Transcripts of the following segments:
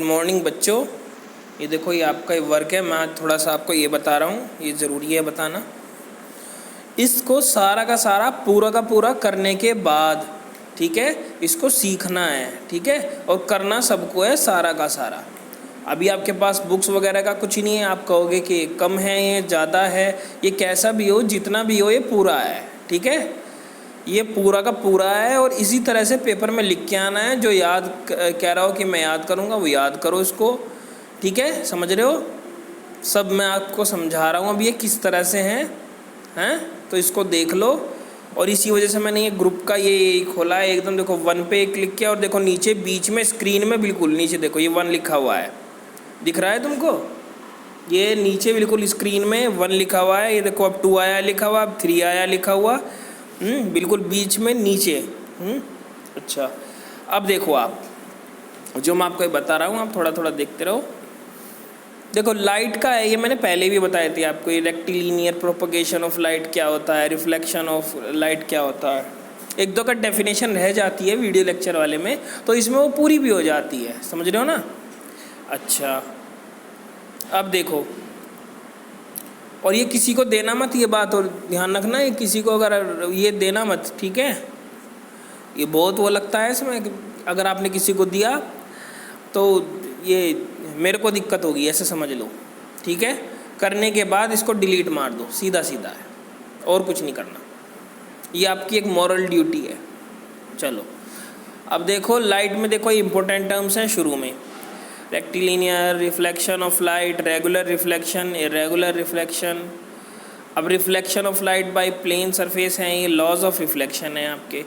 Morning बच्चों। ये देखो, ये आपका वर्क है। मैं आज थोड़ा सा आपको ये बता रहा हूँ, ये ज़रूरी है बताना। इसको सारा का सारा पूरा का पूरा करने के बाद, ठीक है, इसको सीखना है, ठीक है, और करना सबको है सारा का सारा। अभी आपके पास बुक्स वगैरह का कुछ नहीं है। आप कहोगे कि कम है, ये ज़्यादा है, ये कैसा भी हो, जितना भी हो, ये पूरा है, ठीक है। ये पूरा का पूरा है और इसी तरह से पेपर में लिख के आना है। जो याद कह रहा हो कि मैं याद करूँगा, वो याद करो इसको, ठीक है। समझ रहे हो? सब मैं आपको समझा रहा हूँ अब ये किस तरह से हैं, तो इसको देख लो। और इसी वजह से मैंने ये ग्रुप का ये खोला है एकदम। देखो 1 पे क्लिक किया और देखो नीचे बीच में स्क्रीन में बिल्कुल नीचे देखो ये 1 लिखा हुआ है, दिख रहा है तुमको? ये नीचे बिल्कुल स्क्रीन में 1 लिखा हुआ है। ये देखो अब 2 आया लिखा हुआ, अब 3 आया लिखा हुआ, बिल्कुल बीच में नीचे। अच्छा, अब देखो आप, जो मैं आपको बता रहा हूँ आप थोड़ा थोड़ा देखते रहो। देखो लाइट का है, ये मैंने पहले भी बताई थी आपको। ये रेक्टिलिनियर प्रोपगेशन ऑफ लाइट क्या होता है, रिफ्लेक्शन ऑफ लाइट क्या होता है। 1-2 का डेफिनेशन रह जाती है वीडियो लेक्चर वाले में, तो इसमें वो पूरी भी हो जाती है। समझ रहे हो ना? अच्छा, अब देखो, और ये किसी को देना मत, ये बात और ध्यान रखना, ये किसी को अगर ये देना मत, ठीक है। ये बहुत वो लगता है इसमें, अगर आपने किसी को दिया तो ये मेरे को दिक्कत होगी, ऐसे समझ लो, ठीक है। करने के बाद इसको डिलीट मार दो, सीधा सीधा है, और कुछ नहीं करना। ये आपकी एक मॉरल ड्यूटी है। चलो अब देखो, लाइट में देखो इंपॉर्टेंट टर्म्स हैं शुरू में। Rectilinear, reflection of light, regular reflection, irregular reflection. अब reflection of light by plane surface है, ये लॉज ऑफ रिफ्लेक्शन है। आपके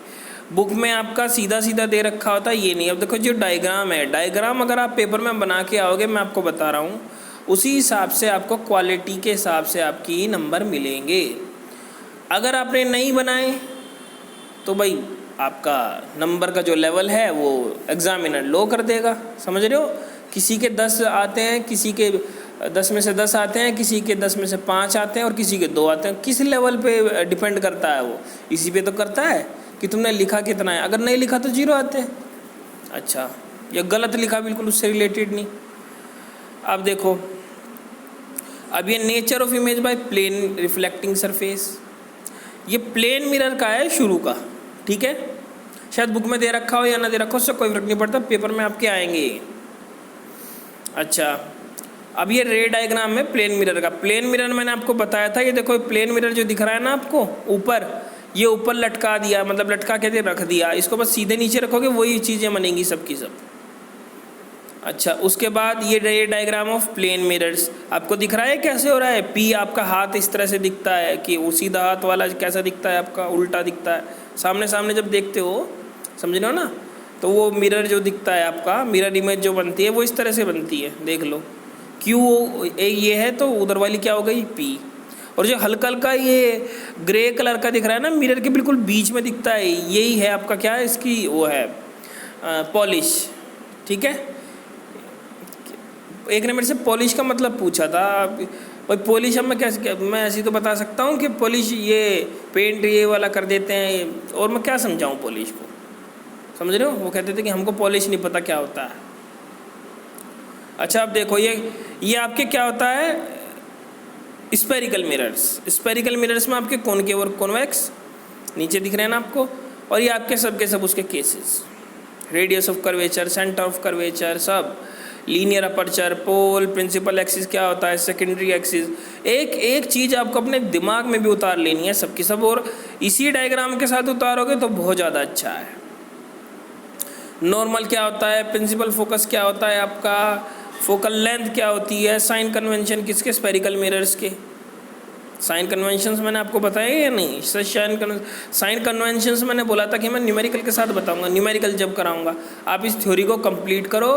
बुक में आपका सीधा सीधा दे रखा होता है, ये नहीं। अब देखो जो डायग्राम है, डायग्राम अगर आप पेपर में बना के आओगे, मैं आपको बता रहा हूँ, उसी हिसाब से आपको क्वालिटी के हिसाब से आपकी नंबर मिलेंगे। अगर आपने नहीं बनाए तो भाई आपका नंबर का जो लेवल है वो एग्जामिनर लो कर देगा। समझ रहे हो? किसी के 10 आते हैं, किसी के 10 में से 10 आते हैं, किसी के 10 में से 5 आते हैं और किसी के 2 आते हैं। किस लेवल पे डिपेंड करता है वो? इसी पे तो करता है कि तुमने लिखा कितना है। अगर नहीं लिखा तो 0 आते हैं। अच्छा, या गलत लिखा बिल्कुल उससे रिलेटेड नहीं। अब देखो, अब ये nature of image by plane reflecting surface, ये प्लेन मिरर का है शुरू का, ठीक है। शायद बुक में दे रखा हो या ना दे रखा हो, उससे कोई फर्क नहीं पड़ता, पेपर में आपके आएंगे। अच्छा, अब ये रे डायग्राम में प्लेन मिरर का। प्लेन मिरर मैंने आपको बताया था, ये देखो प्लेन मिरर जो दिख रहा है ना आपको ऊपर, ये ऊपर लटका दिया, मतलब लटका के रख दिया। इसको बस सीधे नीचे रखोगे, वही चीज़ें बनेंगी सब की सब। अच्छा, उसके बाद ये रे डायग्राम ऑफ प्लेन मिरर्स आपको दिख रहा है कैसे हो रहा है। पी आपका हाथ इस तरह से दिखता है कि वो सीधा हाथ वाला कैसा दिखता है, आपका उल्टा दिखता है। सामने सामने जब देखते हो, समझ रहे हो ना, तो वो मिरर जो दिखता है आपका, मिरर इमेज जो बनती है वो इस तरह से बनती है। देख लो, क्यू ये है तो उधर वाली क्या हो गई, पी। और जो हल्का हल्का ये ग्रे कलर का दिख रहा है ना, मिरर के बिल्कुल बीच में दिखता है, यही है आपका क्या है, इसकी वो है पॉलिश, ठीक है। एक ने मेरे से पॉलिश का मतलब पूछा था, भाई पॉलिश अब मैं कैसे, मैं ऐसी तो बता सकता हूँ कि पॉलिश ये पेंट ये वाला कर देते हैं, और मैं क्या समझाऊँ पॉलिश को। समझ रहे हो? वो कहते थे कि हमको पॉलिश नहीं पता क्या होता है। अच्छा, अब देखो ये आपके क्या होता है, स्पेरिकल मिरर्स। स्पेरिकल मिरर्स में आपके कॉनकेव और कॉन्वेक्स नीचे दिख रहे हैं ना आपको, और ये आपके सब के सब उसके cases, radius of curvature, centre of curvature, सब, लीनियर अपर्चर, पोल, प्रिंसिपल एक्सिस क्या होता है, सेकेंडरी एक्सिस। एक एक चीज़ आपको अपने दिमाग में भी उतार लेनी है सबकी सब, और इसी डायग्राम के साथ उतारोगे तो बहुत ज़्यादा अच्छा है। नॉर्मल क्या होता है, प्रिंसिपल फोकस क्या होता है आपका, फोकल लेंथ क्या होती है, साइन कन्वेंशन किसके, स्पेरिकल मिरर्स के। साइन कन्वेंशंस मैंने आपको बताया या नहीं? साइन कन्वेंशंस मैंने बोला था कि मैं न्यूमेरिकल के साथ बताऊंगा, न्यूमेरिकल जब कराऊंगा। आप इस थ्योरी को कंप्लीट करो,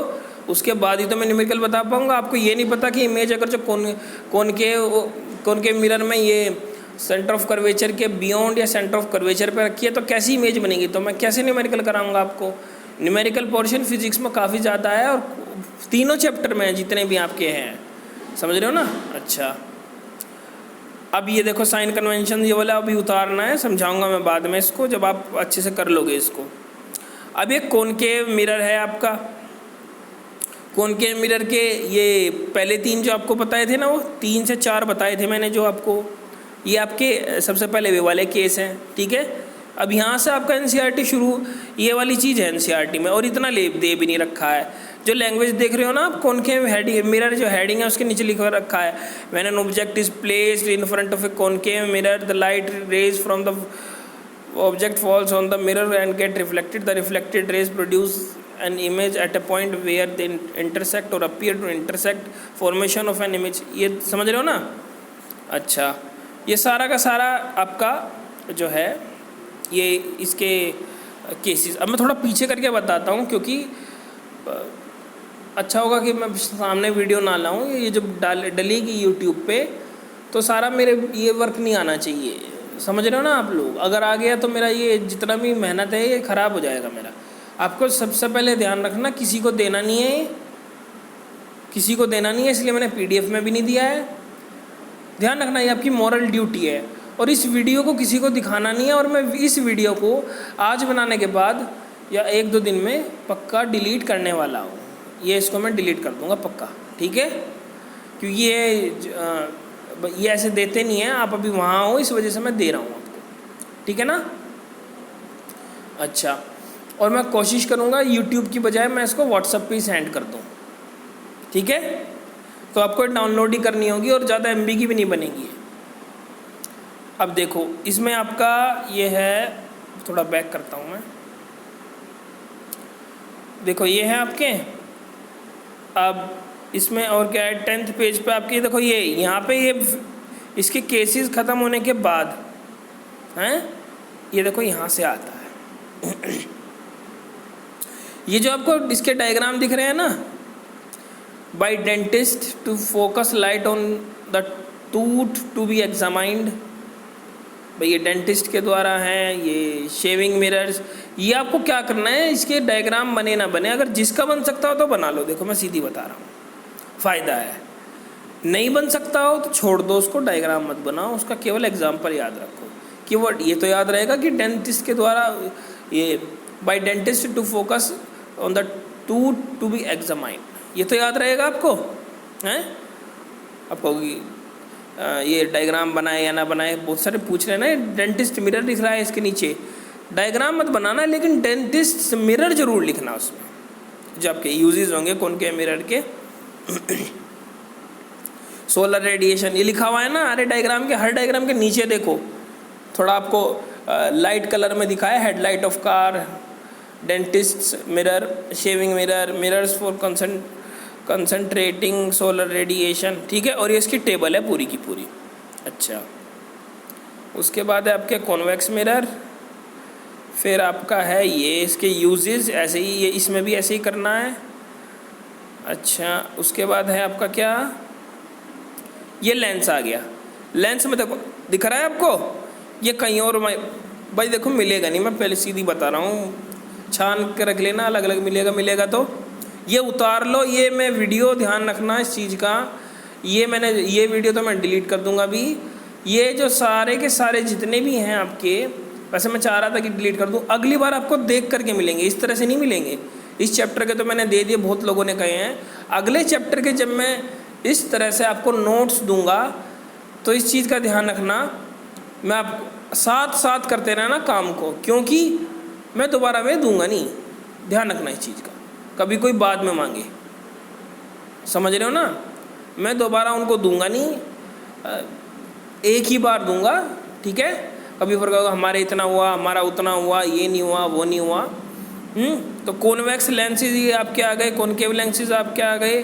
उसके बाद ही तो मैं न्यूमेरिकल बता पाऊंगा। आपको ये नहीं पता कि इमेज अगर जो कौन के मिरर में ये सेंटर ऑफ कर्वेचर के बियॉन्ड या सेंटर ऑफ कर्वेचर पे रखी है तो कैसी इमेज बनेगी, तो मैं कैसे न्यूमेरिकल कराऊंगा आपको। न्यूमेरिकल पोर्शन फिजिक्स में काफ़ी ज़्यादा है, और तीनों चैप्टर में जितने भी आपके हैं, समझ रहे हो ना। अच्छा, अब ये देखो साइन कन्वेंशन ये वाला अभी उतारना है, समझाऊंगा मैं बाद में इसको, जब आप अच्छे से कर लोगे इसको। अब एक कॉनकेव मिरर है आपका, कॉनकेव मिरर के ये पहले 3 जो आपको बताए थे ना, वो 3 से 4 बताए थे मैंने जो आपको, ये आपके सबसे पहले वे वाले केस हैं, ठीक है। अब यहाँ से आपका एनसीईआरटी शुरू, ये वाली चीज़ है एनसीईआरटी में, और इतना दे भी नहीं रखा है। जो लैंग्वेज देख रहे हो ना आप, कॉनकेव मिरर जो हेडिंग है उसके नीचे लिखा रखा है, when an object is placed in front of A concave mirror the light rays from the object falls on the mirror and gate reflected, the reflected raise produce an image at a point where they intersect or appear to intersect, formation of an image। ये समझ रहे हो ना। अच्छा, ये सारा का सारा आपका जो है ये इसके केसेस। अब मैं थोड़ा पीछे करके बताता हूँ, क्योंकि अच्छा होगा कि मैं सामने वीडियो ना लाऊं। ये जब डलेगी यूट्यूब पे तो सारा मेरे ये वर्क नहीं आना चाहिए, समझ रहे हो ना आप लोग। अगर आ गया तो मेरा ये जितना भी मेहनत है ये ख़राब हो जाएगा मेरा। आपको सबसे पहले ध्यान रखना, किसी को देना नहीं है, किसी को देना नहीं है, इसलिए मैंने पीडीएफ में भी नहीं दिया है। ध्यान रखना, ये आपकी मॉरल ड्यूटी है। और इस वीडियो को किसी को दिखाना नहीं है, और मैं इस वीडियो को आज बनाने के बाद या 1-2 दिन में पक्का डिलीट करने वाला हूँ। ये इसको मैं डिलीट कर दूँगा पक्का, ठीक है। क्योंकि ये ऐसे देते नहीं हैं, आप अभी वहाँ हो इस वजह से मैं दे रहा हूँ आपको, ठीक है ना। अच्छा, और मैं कोशिश करूँगा यूट्यूब की बजाय मैं इसको व्हाट्सएप पे ही सेंड कर दूँ, ठीक है। तो आपको डाउनलोड ही करनी होगी और ज़्यादा एमबी की भी नहीं बनेगी। अब देखो इसमें आपका ये है, थोड़ा बैक करता हूँ मैं। देखो ये है आपके, अब इसमें और क्या है, 10th पेज पे आपके देखो ये यहाँ पे ये इसके केसेस ख़त्म होने के बाद हैं, ये देखो यहाँ से आता है। ये जो आपको इसके डायग्राम दिख रहे हैं ना, by dentist to focus light on the tooth to be examined, भाई ये डेंटिस्ट के द्वारा हैं। ये शेविंग मिरर्स, ये आपको क्या करना है, इसके डायग्राम बने ना बने, अगर जिसका बन सकता हो तो बना लो। देखो मैं सीधी बता रहा हूँ, फ़ायदा है। नहीं बन सकता हो तो छोड़ दो उसको, डायग्राम मत बनाओ, उसका केवल एग्जाम्पल याद रखो। कीवर्ड ये तो याद रहेगा कि डेंटिस्ट के द्वारा, ये by dentist to focus on the tooth to be examined, ये तो याद रहेगा आपको, हैं। आपको ये डायग्राम बनाए या ना बनाए, बहुत सारे पूछ रहे हैं ना। डेंटिस्ट मिरर लिख रहा है इसके नीचे, डायग्राम मत बनाना, लेकिन डेंटिस्ट मिरर जरूर लिखना उसमें, जो आपके यूजेस होंगे कॉनकेव मिरर के। सोलर रेडिएशन ये लिखा हुआ है ना, अरे डायग्राम के हर डायग्राम के नीचे देखो, थोड़ा आपको लाइट कलर में दिखा है, headlight of car, dentist mirror, shaving mirror, mirrors for concentrating solar radiation, ठीक है। और ये इसकी टेबल है पूरी की पूरी। अच्छा, उसके बाद है आपके कॉन्वेक्स मिरर, फिर आपका है ये इसके यूजेस, ऐसे ही ये इसमें भी ऐसे ही करना है। अच्छा, उसके बाद है आपका क्या, ये लेंस आ गया। लेंस में देखो दिख रहा है आपको, ये कहीं और भाई देखो मिलेगा नहीं, मैं पहले सीधी बता रहा हूँ, छान के रख लेना, अलग अलग मिलेगा तो ये उतार लो। ये मैं वीडियो ध्यान रखना इस चीज़ का, ये वीडियो तो मैं डिलीट कर दूंगा अभी। ये जो सारे के सारे जितने भी हैं आपके, वैसे मैं चाह रहा था कि डिलीट कर दूं, अगली बार आपको देख करके मिलेंगे, इस तरह से नहीं मिलेंगे। इस चैप्टर के तो मैंने दे दिए, बहुत लोगों ने कहे हैं। अगले चैप्टर के जब मैं इस तरह से आपको नोट्स दूंगा तो इस चीज़ का ध्यान रखना, मैं आप साथ साथ करते रहना काम को, क्योंकि मैं दोबारा में दूंगा नहीं। ध्यान रखना इस चीज़ का, कभी कोई बाद में मांगे, समझ रहे हो ना। मैं दोबारा उनको दूंगा नहीं, एक ही बार दूंगा, ठीक है। कभी फर्क होगा, हमारे इतना हुआ, हमारा उतना हुआ, ये नहीं हुआ, वो नहीं हुआ। तो कॉन्वेक्स लेंसेज ये आपके आ गए, कॉनकेव लेंसेज आपके आ गए।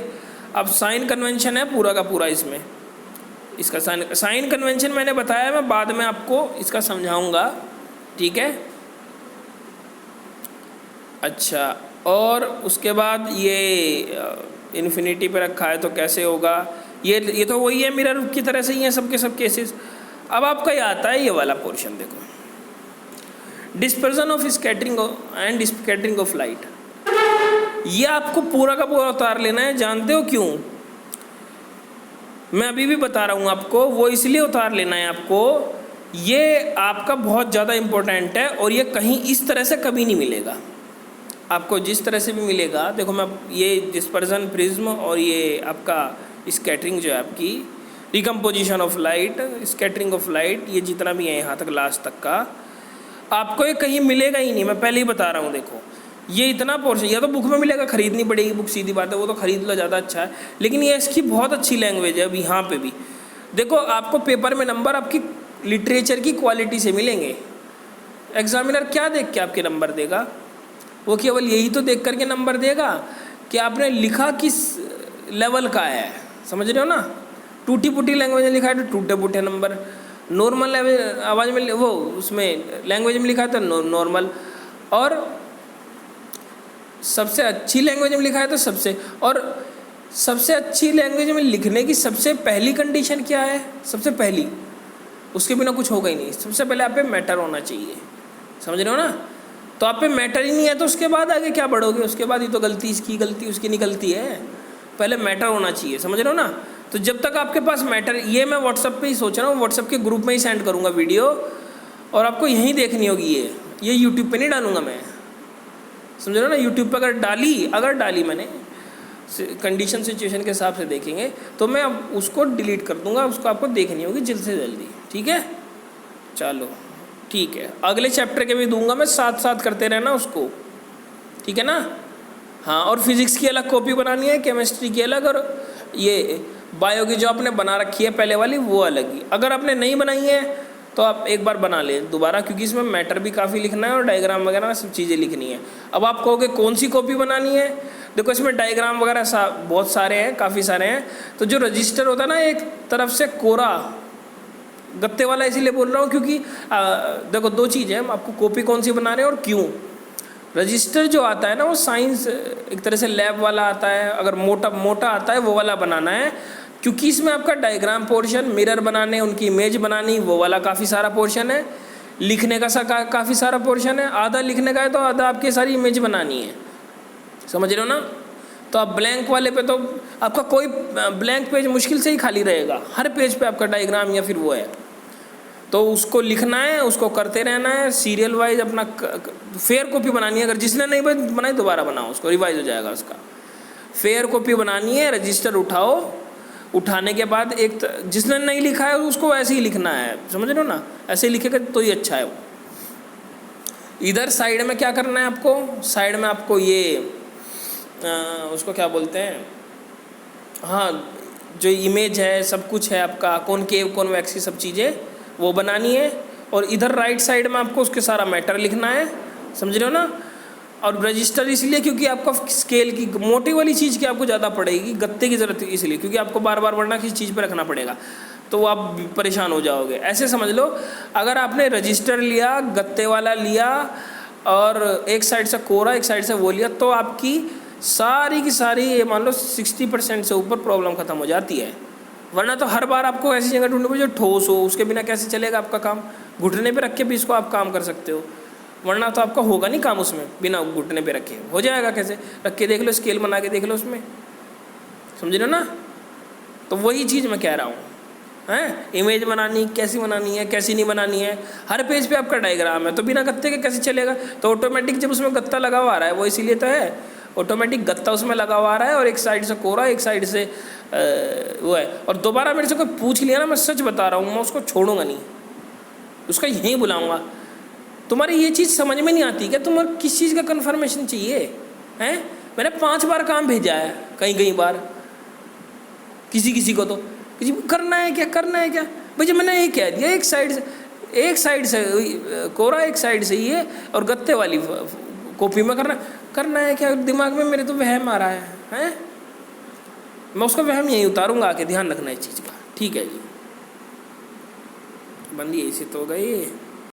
अब साइन कन्वेंशन है पूरा का पूरा इसमें, इसका साइन कन्वेंशन मैंने बताया, मैं बाद में आपको इसका समझाऊंगा, ठीक है। अच्छा, और उसके बाद ये इन्फिनिटी पे रखा है तो कैसे होगा, ये तो वही है मिरर की तरह से ही है सबके सब केसेस। अब आपका ये आता है ये वाला पोर्शन, देखो, dispersion of scattering and scattering of light. ये आपको पूरा का पूरा उतार लेना है, जानते हो क्यों? मैं अभी भी बता रहा हूँ आपको, वो इसलिए उतार लेना है आपको, ये आपका बहुत ज़्यादा इम्पोर्टेंट है और ये कहीं इस तरह से कभी नहीं मिलेगा। आपको जिस तरह से भी मिलेगा, देखो मैं ये डिस्पर्जन प्रिज्म और ये आपका स्कैटरिंग जो है आपकी recomposition of light, scattering of light, ये जितना भी है यहाँ तक लास्ट तक का आपको ये कहीं मिलेगा ही नहीं, मैं पहले ही बता रहा हूँ। देखो ये इतना पोर्शन या तो बुक में मिलेगा, खरीदनी पड़ेगी बुक, सीधी बात है, वो तो खरीद लो ज़्यादा अच्छा है, लेकिन ये इसकी बहुत अच्छी लैंग्वेज है। अब यहाँ पे भी देखो आपको पेपर में नंबर आपकी लिटरेचर की क्वालिटी से मिलेंगे। एग्जामिनर क्या देख के आपके नंबर देगा? वो केवल यही तो देख करके नंबर देगा कि आपने लिखा किस लेवल का है, समझ रहे हो ना। टूटी फूटी लैंग्वेज में लिखा है तो टूटे फूटे नंबर, नॉर्मल लैंग्वेज आवाज़ में वो उसमें लैंग्वेज में लिखा है तो नॉर्मल, और सबसे अच्छी लैंग्वेज में लिखा है तो सबसे। और सबसे अच्छी लैंग्वेज में लिखने की सबसे पहली कंडीशन क्या है? सबसे पहली, उसके बिना कुछ होगा ही नहीं। सबसे पहले आप पे मैटर होना चाहिए, समझ रहे हो ना। तो आप पे मैटर ही नहीं है तो उसके बाद आगे क्या बढ़ोगे? उसके बाद ही तो गलती इसकी गलती उसकी निकलती है, पहले मैटर होना चाहिए, समझ रहे हो ना। तो जब तक आपके पास मैटर, ये मैं व्हाट्सअप पे ही सोच रहा हूँ, व्हाट्सअप के ग्रुप में ही सेंड करूँगा वीडियो, और आपको यहीं देखनी होगी। ये यूट्यूब पे नहीं डालूंगा मैं, समझ रहे हो ना। यूट्यूब पे अगर डाली मैंने कंडीशन सिचुएशन के हिसाब से देखेंगे तो मैं अब उसको डिलीट कर दूंगा, उसको आपको देखनी होगी जल्द से जल्दी, ठीक है। चलो ठीक है, अगले चैप्टर के भी दूंगा मैं, साथ साथ करते रहना उसको, ठीक है ना। हाँ, और फिजिक्स की अलग कॉपी बनानी है, केमिस्ट्री की अलग, और ये बायो की जो आपने बना रखी है पहले वाली वो अलग ही। अगर आपने नहीं बनाई है तो आप एक बार बना ले दोबारा, क्योंकि इसमें मैटर भी काफ़ी लिखना है और डायग्राम वगैरह सब चीज़ें लिखनी है। अब आप कहोगे कौन सी कॉपी बनानी है? देखो इसमें डायग्राम वगैरह बहुत सारे हैं, काफ़ी सारे हैं। तो जो रजिस्टर होता है ना, एक तरफ से कोरा गत्ते वाला, इसीलिए बोल रहा हूँ क्योंकि देखो दो चीज़ है, आपको कॉपी कौन सी बना रहे हैं और क्यों। रजिस्टर जो आता है ना वो साइंस एक तरह से लैब वाला आता है, अगर मोटा आता है वो वाला बनाना है, क्योंकि इसमें आपका डायग्राम पोर्शन, मिरर बनाने, उनकी इमेज बनानी, वो वाला काफ़ी सारा पोर्शन है। लिखने का काफ़ी सारा पोर्शन है, आधा लिखने का है तो आधा आपकी सारी इमेज बनानी है, समझ रहे हो ना। तो आप ब्लैंक वाले पे तो आपका कोई ब्लैंक पेज मुश्किल से ही खाली रहेगा, हर पेज पे आपका डायग्राम या फिर वो है। तो उसको लिखना है, उसको करते रहना है, सीरियल वाइज अपना फेयर कॉपी बनानी है। अगर जिसने नहीं बनाई दोबारा बनाओ, उसको रिवाइज हो जाएगा उसका। फेयर कॉपी बनानी है, रजिस्टर उठाओ, उठाने के बाद एक जिसने नहीं लिखा है उसको ऐसे ही लिखना है, समझ रहे हो ना। ऐसे ही लिखेगा तो ही अच्छा है वो। इधर साइड में क्या करना है आपको? साइड में आपको ये उसको क्या बोलते हैं, हाँ, जो इमेज है सब कुछ है आपका, कॉनकेव कॉन्वेक्स की सब चीज़ें वो बनानी है। और इधर राइट साइड में आपको उसके सारा मैटर लिखना है, समझ रहे हो ना। और रजिस्टर इसलिए क्योंकि आपका स्केल की मोटी वाली चीज़ की आपको ज़्यादा पड़ेगी, गत्ते की ज़रूरत इसलिए क्योंकि आपको बार बार वरना किसी चीज़ पर रखना पड़ेगा, तो आप परेशान हो जाओगे। ऐसे समझ लो, अगर आपने रजिस्टर लिया, गत्ते वाला लिया, और एक साइड से कोरा एक साइड से वो लिया, तो आपकी सारी की सारी ये मान लो 60% से ऊपर प्रॉब्लम ख़त्म हो जाती है। वरना तो हर बार आपको ऐसी जगह ढूंढनी पड़ेगी जो ठोस हो, उसके बिना कैसे चलेगा आपका काम। घुटने पे रख के भी इसको आप काम कर सकते हो, वरना तो आपका होगा नहीं काम उसमें, बिना घुटने पे रखे हो जाएगा कैसे? रख के देख लो, स्केल बना के देख लो उसमें, समझ रहे हो ना। तो वही चीज़ मैं कह रहा हूँ, हैं इमेज बनानी कैसी बनानी है, कैसी नहीं बनानी है। हर पेज पे आपका डायग्राम है, तो बिना गत्ते के कैसे चलेगा? तो ऑटोमेटिक जब उसमें गत्ता लगा हुआ आ रहा है, वो इसीलिए तो है, ऑटोमेटिक गत्ता उसमें लगा हुआ आ रहा है, और एक साइड से कोरा एक साइड से वो है। और दोबारा मेरे से कोई पूछ लिया ना, मैं सच बता रहा हूँ, मैं उसको छोड़ूंगा नहीं, उसका यहीं बुलाऊंगा। तुम्हारी ये चीज़ समझ में नहीं आती क्या? तुम्हें किस चीज़ का कन्फर्मेशन चाहिए हैं? मैंने 5 बार काम भेजा है, कई बार, किसी को तो किसी को करना है क्या भाई। जब मैंने ये कह दिया एक साइड से कोरा एक साइड से ये और गत्ते वाली कॉपी में करना है क्या? दिमाग में मेरे तो वहम आ रहा है। मैं उसका वहम यहीं उतारूंगा आके, ध्यान रखना इस चीज़ का, ठीक है जी। बंदी ऐसे तो हो गई।